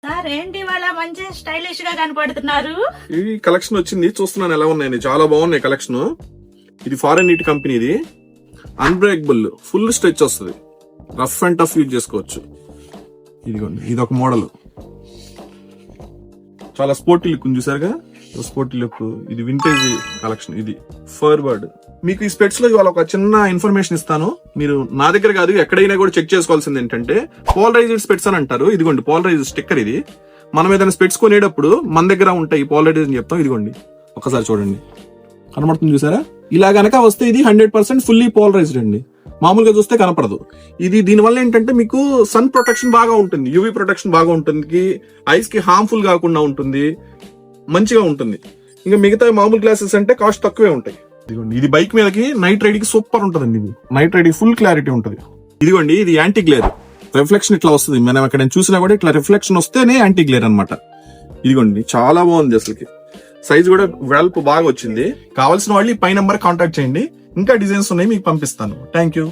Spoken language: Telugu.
సార్ ఏంటి వాళ్ళ మంచి స్టైలిష్ గా కనపడుతున్నారు. ఈ కలెక్షన్ వచ్చింది, చూస్తున్నాను ఎలా ఉన్నాయని. చాలా బాగున్నాయి కలెక్షన్. ఇది ఫారెన్ నీట్ కంపెనీ, ఇది అన్బ్రేకబుల్, ఫుల్ స్ట్రెచ్ వస్తుంది, రఫ్ అండ్ టఫ్ యూజ్ చేసుకోవచ్చు. ఇదిగోండి, ఇది ఒక మోడల్, చాలా స్పోర్టీ లుక్ ఉంది చూసారుగా, స్పోర్టీ లుక్. ఇది వింటేజ్ కలెక్షన్, ఇది ఫర్వర్డ్. మీకు ఈ స్పెట్స్ లో ఇవాళ ఒక చిన్న ఇన్ఫర్మేషన్ ఇస్తాను. మీరు నా దగ్గర కాదు, ఎక్కడైనా కూడా చెక్ చేసుకోవాల్సింది ఏంటంటే పోలరైజ్డ్ స్పెట్స్ అని అంటారు. ఇదిగోండి పోలరైజ్డ్ స్టిక్కర్. ఇది మనం ఏదైనా స్పెట్స్ కొనేటప్పుడు మన దగ్గర ఉంటాయి పోలరైజ్డ్ అని చెప్తాం. ఇదిగోండి ఒకసారి చూడండి, కనబడుతుంది చూసారా? ఇలా గనక వస్తే ఇది 100% ఫుల్లీ పోలరైజ్డ్ అండి. మామూలుగా చూస్తే కనపడదు. ఇది దీనివల్ల ఏంటంటే మీకు సన్ ప్రొటెక్షన్ బాగా ఉంటుంది, యూవీ ప్రొటెక్షన్ బాగా ఉంటుంది, ఐస్ కి హార్మ్ఫుల్ కాకుండా ఉంటుంది, మంచిగా ఉంటుంది. ఇంకా మిగతా మామూలు గ్లాసెస్ అంటే కాస్ట్ తక్కువే ఉంటాయి. ఇదిగోండి, ఇది బైక్ మీదకి నైట్ రైడ్ కి సూపర్ ఉంటుందండి. ఇది నైట్ రైడ్ కి ఫుల్ క్లారిటీ ఉంటుంది. ఇదిగోండి, ఇది యాంటీ గ్లేర్ రిఫ్లెక్షన్ ఇట్లా వస్తుంది. మనం ఎక్కడ చూసినా కూడా ఇట్లా రిఫ్లెక్షన్ వస్తేనే యాంటీ గ్లేర్ అనమాట. ఇదిగోండి, చాలా బాగుంది అసలుకి. సైజ్ కూడా వెడల్పు బాగా వచ్చింది. కావాల్సిన వాళ్ళు ఈ పై నెంబర్ కాంటాక్ట్ చేయండి. ఇంకా డిజైన్స్ ఉన్నాయి, మీకు పంపిస్తాను. Thank you.